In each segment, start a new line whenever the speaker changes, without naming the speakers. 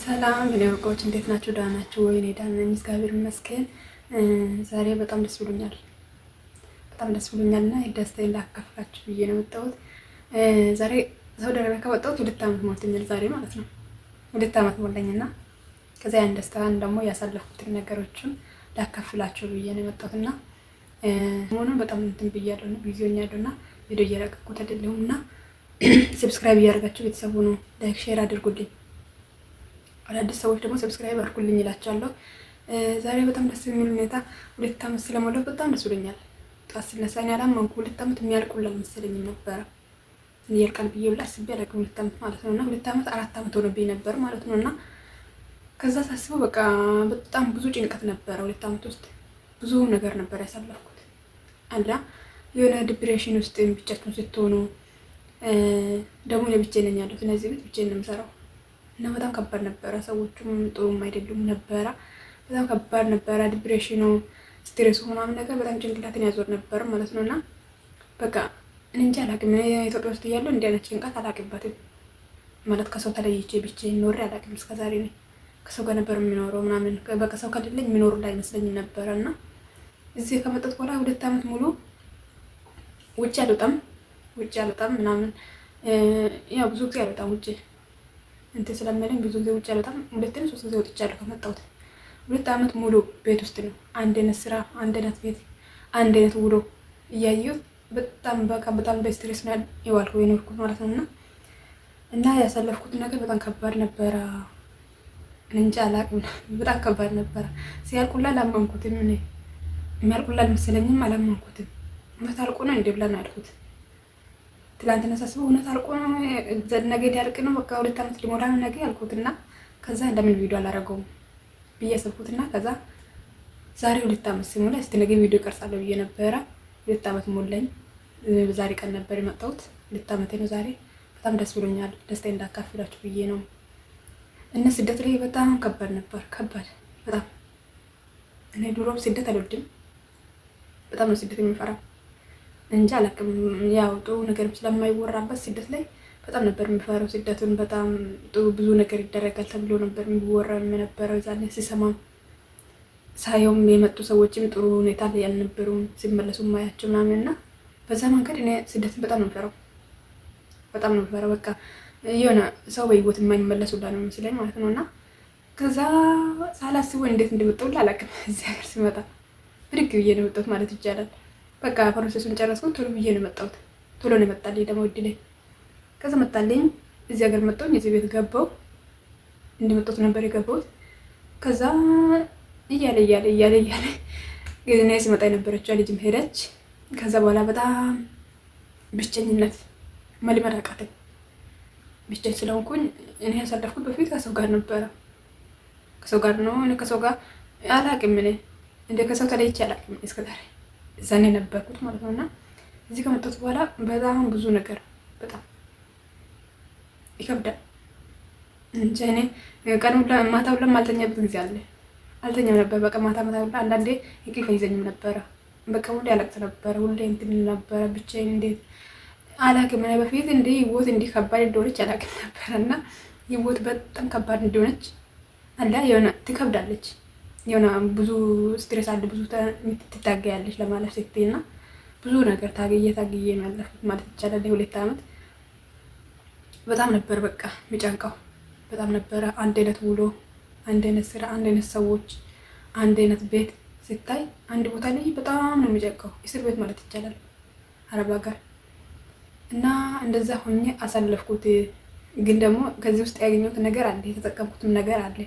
ሰላም እኔ ወርቆች እንዴት ናችሁ? ደህና ናችሁ ወይ? እኔ ደህና ነኝ፣ እግዚአብሔር ይመስገን። ዛሬ በጣም ደስ ብሎኛልና ደስታዬን ላካፍላችሁ ብዬ ነው የመጣሁት። ዛሬ ሳውዲ አረቢያ ከወጣሁት 2 ዓመት ሞልቶኛል፣ ዛሬ ማለት ነው። 2 ዓመት ሞላኝና ከዛ ያን ደስታን ደግሞ ያሳለፍኩትን ነገሮችን ላካፍላችሁ ብዬ ነው የመጣሁትና ሰሞኑን በጣም እንትን ብያለሁ ነው ቢዚዮኛለሁና ቪዲዮ እየለቀኩት አይደለሁምና ሰብስክራይብ እያደረጋችሁ ቤተሰቡ ነው ላይክ ሼር አድርጉልኝ። አዳዲስ ሰዎች ደግሞ ሰብስክራይብ አድርጉልኝ እላችኋለሁ። ዛሬ በጣም ደስ የሚል ሁኔታ 2 ዓመት ስለሞላው በጣም ደስ ብሎኛል። ጧት ስነሳ እኔ አላመንኩ 2 ዓመት የሚያልቁላል መሰለኝ ነበረ። ይልቃል ብዬ ብላ አስቤ አላውቅም 2 ዓመት ማለት ነውና 2 ዓመት 4 ዓመት ሆኖብኝ ነበር ማለት ነውና ከዛ ሳስበው በቃ በጣም ብዙ ጭንቀት ነበረ። 2 ዓመት ውስጥ ብዙ ነገር ነበር ያሳለፍኩት። አላ የሆነ ዲፕሬሽን ውስጥ ብቻችሁን ስትሆኑ ደግሞ ለብቻዬ ነኝ ያለሁት እነዚህ ቤት ብቻዬን ነው የምሰራው እና በጣም ከባድ ነበረ። ሰዎቹም ጥሩም አይደሉም ነበረ። በጣም ከባድ ነበረ። ዲፕሬሽኑ፣ ስትሬሱ ምናምን ነገር በጣም ጭንቅላትን ያዞር ነበር ማለት ነውና በቃ እንጃ አላውቅም። ኢትዮጵያ ውስጥ እያለሁ እንዲህ አይነት ጭንቀት አላውቅበትም ማለት ከሰው ተለይቼ ብቻዬን ኖሬ አላውቅም እስከዛሬ ነኝ። ከሰው ጋር ነበር የሚኖረው ምናምን በቃ ሰው ከሌለኝ የሚኖር ላይ አይመስለኝም ነበረ እና እዚህ ከመጣሁ በኋላ 2 ዓመት ሙሉ ውጭ አልወጣም ምናምን ያው ብዙ ጊዜ አልወጣም ውጭ እንትን ስለምልኝ ብዙ ጊዜ ውጭ አልወጣም። 2 እና 3 ጊዜ ወጥቻለሁ ከመጣሁት። 2 ዓመት ሙሉ ቤት ውስጥ ነው። አንድ አይነት ስራ፣ አንድ አይነት ቤት፣ አንድ አይነት ውሎ እያየሁት በጣም በጣም በስትሬስ ነው የዋልኩት የኖርኩት ማለት ነው እና ያሳለፍኩት ነገር በጣም ከባድ ነበረ። እንጃ አላውቅም፣ በጣም ከባድ ነበረ። ሲያልቁላ አላመንኩትም። እኔ የሚያልቁላ አልመሰለኝም፣ አላመንኩትም። እውነት አልቆ ነው እንዴ ብላ ነው ያልኩት። ትላንትና ሳስበው እውነት አልቆ ነው ነገ ሊያልቅ ነው በቃ 2 ዓመት ሊሞላ ነው ነገ ያልኩትና ከዛ ለምን ቪዲዮ አላደረገውም ብዬ አሰብኩትና ከዛ ዛሬ 2 ዓመት ሲሞላ እስቲ ነገ ቪዲዮ ቀርጻለሁ ብዬ ነበረ። 2 ዓመት ሞላኝ። በዛሬ ቀን ነበር የመጣሁት። 2 ዓመቴ ነው ዛሬ። በጣም ደስ ብሎኛል። ደስታዬን እንዳካፍላችሁ ብዬ ነው። እና ስደት ላይ በጣም ከባድ ነበር፣ ከባድ በጣም። እኔ ድሮም ስደት አልወድም፣ በጣም ነው ስደት የሚፈራው። እንጃ አላውቅም። ያው ጥሩ ነገር ስለማይወራበት ስደት ላይ በጣም ነበር የሚፈራው ስደቱን። በጣም ጥሩ ብዙ ነገር ይደረጋል ተብሎ ነበር የሚወራ የነበረው። ዛኔ ሲሰማም ሳየውም የመጡ ሰዎችም ጥሩ ሁኔታ ላይ ያልነበሩም ሲመለሱ ማያቸው ምናምን እና በዛ መንገድ እኔ ስደትን በጣም ነው የምፈራው፣ በጣም ነው የምፈራው። በቃ የሆነ ሰው በህይወት የማይመለስ ሁላ ነው መስለኝ ማለት ነው እና ከዛ ሳላስበው እንዴት እንደመጣሁ አላውቅም። እዚህ ሀገር ሲመጣ ብድግ ብዬ ነው የመጣሁት ማለት ይቻላል። በቃ ፕሮሰሱን ጨረስኩት። ቶሎ ብዬ ነው የመጣሁት። ቶሎ ነው የመጣልኝ ደግሞ እድሌ። ከዛ መጣልኝ። እዚህ ሀገር መጣሁኝ። እዚህ ቤት ገባሁ። እንደመጣሁት ነበር የገባሁት። ከዛ እያለ ግን ሲመጣ የነበረችው ልጅም ሄደች። ከዛ በኋላ በጣም ብቸኝነት መልመድ አቃተኝ። ብቻዬን ስለሆንኩኝ እኔ ያሳለፍኩት በፊት ከሰው ጋር ነበረ። ከሰው ጋር ነው እኔ ከሰው ጋር አላውቅም። እኔ እንደ ከሰው ተለይቼ አላውቅም እስከዛሬ እዛኔ ነበርኩት ማለት ነውና እዚህ ከመጣሁት በኋላ በጣም ብዙ ነገር በጣም ይከብዳል። እንጂ እኔ ቀን ሁላ ማታ ሁላ ማልተኛበት ጊዜ አለ። አልተኛም ነበር በቃ ማታ ሁላ አንዳንዴ እንቅልፍ አይዘኝም ነበረ። በቃ ሁሌ አለቅስ ነበረ። ሁሌ እንትን ነበረ ብቻዬን እንዴት አላውቅም። እኔ በፊት እንደ ህይወት እንዲህ ከባድ እንደሆነች አላውቅም ነበረና ህይወት በጣም ከባድ እንደሆነች አላ የሆነ ትከብዳለች። የሆነ ብዙ ስትሬስ አለ፣ ብዙ ትታገያለች ለማለፍ ስትይና ብዙ ነገር ታገየ ነው ያለፍኩት ማለት ይቻላል። 2 ዓመት በጣም ነበር በቃ የሚጨንቀው፣ በጣም ነበረ። አንድ አይነት ውሎ፣ አንድ አይነት ስራ፣ አንድ አይነት ሰዎች፣ አንድ አይነት ቤት ስታይ አንድ ቦታ ላይ በጣም ነው የሚጨንቀው። እስር ቤት ማለት ይቻላል አረብ ሀገር እና እንደዛ ሆኜ አሳለፍኩት። ግን ደግሞ ከዚህ ውስጥ ያገኘሁት ነገር አለ፣ የተጠቀምኩትም ነገር አለ።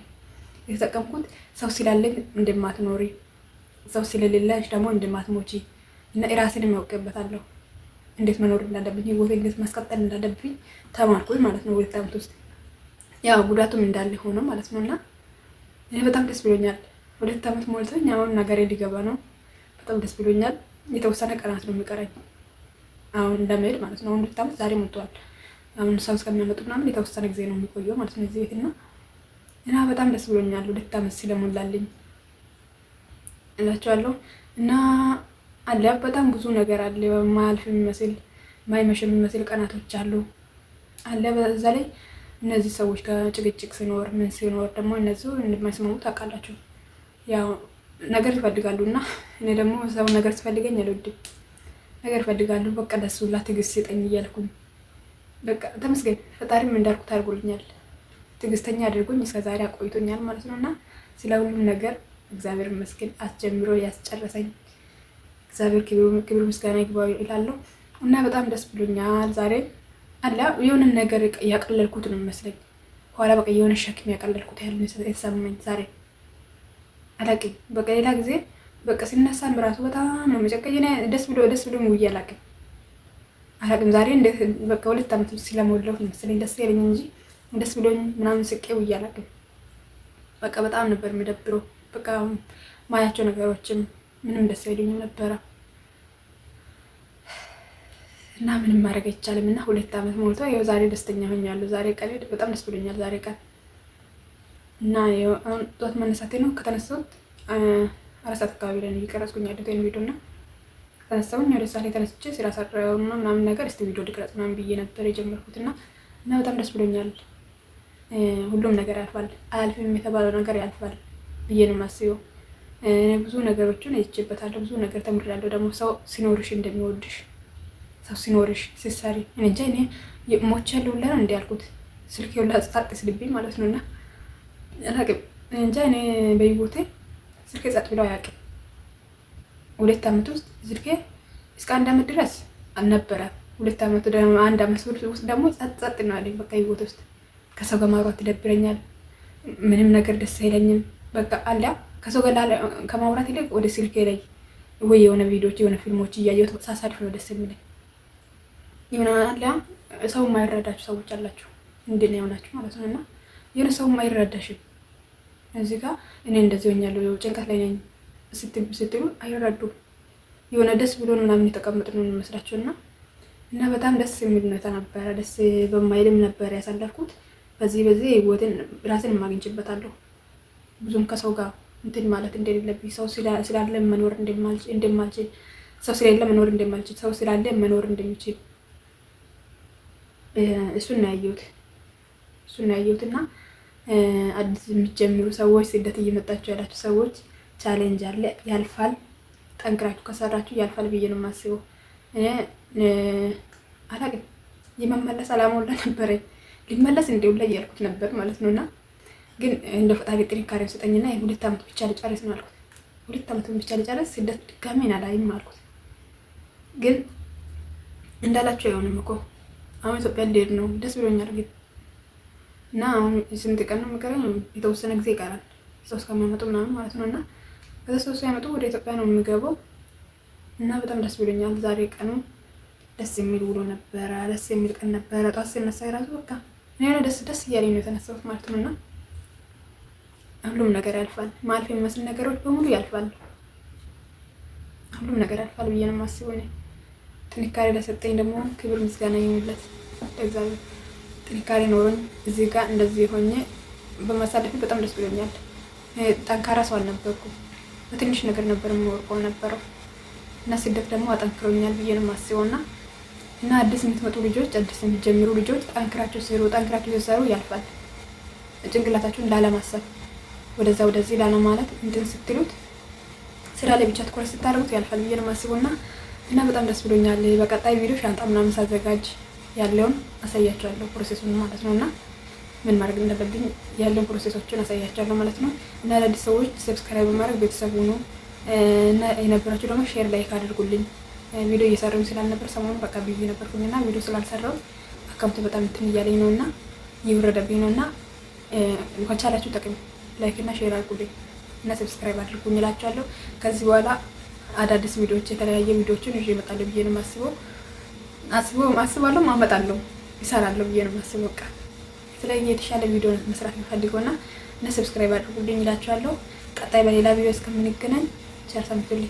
የተጠቀምኩት ሰው ስላለኝ እንደማትኖሪ፣ ሰው ስለሌለሽ ደግሞ እንደማትሞቺ እና ራሴን የሚያውቅበታለሁ እንዴት መኖር እንዳለብኝ፣ ህይወቴ እንዴት ማስቀጠል እንዳለብኝ ተማርኩኝ ማለት ነው 2 ዓመት ውስጥ። ያው ጉዳቱም እንዳለ ሆኖ ማለት ነውና እኔ በጣም ደስ ብሎኛል። 2 ዓመት ሞልቶኝ አሁን ነገሬ ሊገባ ነው። በጣም ደስ ብሎኛል። የተወሰነ ቀናት ነው የሚቀረኝ አሁን እንደምሄድ ማለት ነው። 2 ዓመት ዛሬ ሞልቷል። አሁን ሰው እስከሚያመጡ ምናምን የተወሰነ ጊዜ ነው የሚቆየው ማለት ነው እዚህ ቤት እና በጣም ደስ ብሎኛል 2 ዓመት ስለሞላልኝ እላቸዋለሁ። እና አለ በጣም ብዙ ነገር አለ፣ ማያልፍ የሚመስል ማይመሽ የሚመስል ቀናቶች አሉ። አለ በዛ ላይ እነዚህ ሰዎች ጋር ጭቅጭቅ ሲኖር ምን ሲኖር ደግሞ እነዚሁ እንደማይስማሙ ታውቃላችሁ። ያው ነገር ይፈልጋሉ እና እኔ ደግሞ ሰው ነገር ሲፈልገኝ አልወድም። ነገር ይፈልጋሉ በቃ ደስ ብላ ትዕግስት ስጠኝ እያልኩኝ በቃ ተመስገን ፈጣሪም እንዳልኩት አድርጎልኛል። ትዕግስተኛ አድርጎኝ እስከ ዛሬ አቆይቶኛል ማለት ነው እና ስለ ሁሉም ነገር እግዚአብሔር ይመስገን አስጀምሮ ያስጨረሰኝ እግዚአብሔር ክብር ምስጋና ይግባው እላለሁ እና በጣም ደስ ብሎኛል። ዛሬ አላ የሆነ ነገር ያቀለልኩት ነው የሚመስለኝ። ኋላ በቃ የሆነ ሸክም ያቀለልኩት ያህል የተሰማኝ ዛሬ አላውቅም። በቃ ሌላ ጊዜ በቃ ሲነሳም ራሱ በጣም ነው መጨቀኝ ደስ ብሎ ውዬ አላውቅም። ዛሬ በቃ 2 ዓመት ስለሞላሁት መሰለኝ ደስ ያለኝ እንጂ ደስ ብሎኝ ምናምን ስቄ ውዬ አላውቅም። በቃ በጣም ነበር የሚደብረው። በቃ ማያቸው ነገሮችም ምንም ደስ አይሉኝም ነበረ እና ምንም ማድረግ አይቻልም እና 2 ዓመት ሞልቶ ያው ዛሬ ደስተኛ ሆኛለሁ። ዛሬ ቀን በጣም ደስ ብሎኛል ዛሬ ቀን እና አሁን ጠዋት መነሳቴ ነው። ከተነሳሁት 4 ሰዓት አካባቢ ላይ ነው እየቀረጽኩኝ ያለሁት ቪዲዮ እና ተነሳሁኝ ወደ ሳሌ ተነስቼ ስራ ሰራውና ምናምን ነገር እስቲ ቪዲዮ ልቅረጽ ምናምን ብዬ ነበር የጀመርኩት እና በጣም ደስ ብሎኛል። ሁሉም ነገር ያልፋል፣ አያልፍም የተባለው ነገር ያልፋል ብዬ ነው የማስበው። ብዙ ነገሮችን አይቼበታለሁ፣ ብዙ ነገር ተምሬያለሁ። ደግሞ ሰው ሲኖርሽ እንደሚወድሽ ሰው ሲኖርሽ ሲሰሪ እንጃ እኔ ሞቻለሁ ሁላ እንደ ያልኩት ስልኬ ሁላ ጸጥ ሲልብኝ ማለት ነውና አላውቅም። እንጃ እኔ በህይወቴ ስልኬ ጸጥ ብሎ አያውቅም። 2 ዓመት ውስጥ ስልኬ እስከ 1 ዓመት ድረስ አልነበረም። 2 ዓመት ደግሞ 1 ዓመት ውስጥ ደግሞ ጸጥ ነው ያለኝ። በቃ ህይወት ውስጥ ከሰው ጋር ማውራት ይደብረኛል። ምንም ነገር ደስ አይለኝም። በቃ አላ ከሰው ጋር ከማውራት ይልቅ ወደ ስልኬ ላይ ወይ የሆነ ቪዲዮዎች የሆነ ፊልሞች እያየሁት ሳሳልፍ ነው ደስ የሚለኝ። የሆነ አላ ሰው የማይረዳችሁ ሰዎች አላችሁ እንዴት ነው የሆናችሁ ማለት ነው እና የሆነ ሰው የማይረዳሽም እዚህ ጋር እኔ እንደዚህ ሆኛለሁ ጭንቀት ላይ ነኝ ስትሉ አይረዱም። የሆነ ደስ ብሎን ምናምን የተቀመጥን ነው የሚመስላችሁ እና በጣም ደስ የሚል ሁኔታ ነበረ። ደስ በማይልም ነበር ያሳለፍኩት። በዚህ ህይወትን ራስን ማግኝቼበታለሁ። ብዙም ከሰው ጋር እንትን ማለት እንደሌለብኝ፣ ሰው ስላለ መኖር እንደማልችል፣ ሰው ስለሌለ መኖር እንደማልችል፣ ሰው ስላለ መኖር እንደሚችል እሱን ነው ያየሁት እና አዲስ የሚጀምሩ ሰዎች ስደት እየመጣችሁ ያላችሁ ሰዎች ቻሌንጅ አለ፣ ያልፋል። ጠንክራችሁ ከሰራችሁ ያልፋል ብዬ ነው የማስበው። አላውቅም የመመለስ አላማ ሁላ ነበረኝ። ሊመለስ እንደው ላይ ያልኩት ነበር ማለት ነውና ግን እንደ ፈጣሪ ጥንካሬ ሰጠኝና 2 ዓመት ብቻ ልጨርስ ነው አልኩት። 2 ዓመት ብቻ ልጨርስ ስደት ድጋሜ አላይም አልኩት። ግን እንዳላችሁ አይሆንም እኮ አሁን ኢትዮጵያ ልሄድ ነው። ደስ ብሎኛል ግን እና አሁን ስንት ቀን ነው የምቀረኝ? የተወሰነ ጊዜ ይቀራል። ሰው እስከሚያመጡ ምናምን ማለት ነውና ከዛ ሰው ሲያመጡ ወደ ኢትዮጵያ ነው የምገባው እና በጣም ደስ ብሎኛል። ዛሬ ቀኑ ደስ የሚል ውሎ ነበረ። ደስ የሚል ቀን ነበረ። ጠዋት ስነሳ የራሱ በቃ እኔ ደስ እያለኝ ነው የተነሳሁት ማለት ነው እና ሁሉም ነገር ያልፋል። ማለፍ የሚመስል ነገሮች በሙሉ ያልፋል። ሁሉም ነገር ያልፋል ብዬ ነው የማስበው እኔ። ጥንካሬ ለሰጠኝ ደግሞ ክብር ምስጋና ይሁንለት ለእግዚአብሔር። ጥንካሬ ኖሮኝ እዚህ ጋር እንደዚህ ሆኜ በማሳለፍ በጣም ደስ ብሎኛል። ጠንካራ ሰው አልነበርኩም። በትንሽ ነገር ነበር የምወርቀው ነበረው እና ስደት ደግሞ አጠንክሮኛል ብዬ ነው የማስበው እና አዲስ የምትመጡ ልጆች፣ አዲስ የምትጀምሩ ልጆች ጠንክራችሁ ሲሰሩ ያልፋል። ጭንቅላታችሁን ላለማሰብ ወደዚህ ላለማለት እንትን ስትሉት ስራ ላይ ብቻ ትኩረት ስታደርጉት ያልፋል ብዬ ነው የማስበው እና በጣም ደስ ብሎኛል። በቀጣይ ቪዲዮ ሻንጣ ምናምን ሳዘጋጅ ያለውን አሳያቸዋለሁ ፕሮሴሱን ማለት ነው እና ምን ማድረግ እንዳለብኝ ያለውን ፕሮሴሶችን አሳያቸዋለሁ ማለት ነው እና አዳዲስ ሰዎች ሰብስክራይብ በማድረግ ቤተሰብ ሁኑ እና የነበራችሁ ደግሞ ሼር ላይክ አድርጉልኝ። ቪዲዮ እየሰራሁኝ ስላልነበር ሰሞኑን በቃ ቢዚ ነበርኩኝና ቪዲዮ ስላልሰራሁ አካውንት በጣም እንትን እያለኝ ነውና ይወረደብኝ ነውና ከቻላችሁ ጠቅም ላይክ እና ሼር አድርጉልኝ እና ሰብስክራይብ አድርጉኝ እላችኋለሁ። ከዚህ በኋላ አዳዲስ ቪዲዮዎች የተለያየ ቪዲዮዎችን ይዤ እመጣለሁ ብዬ ነው አስባለሁ አመጣለሁ ይሰራለሁ ብዬ ነው የማስበው። በቃ የተለያየ የተሻለ ቪዲዮ መስራት የምፈልገውና እና ሰብስክራይብ አድርጉልኝ እላችኋለሁ። ቀጣይ በሌላ ቪዲዮ እስከምንገናኝ ቸር ሰንብቱልኝ።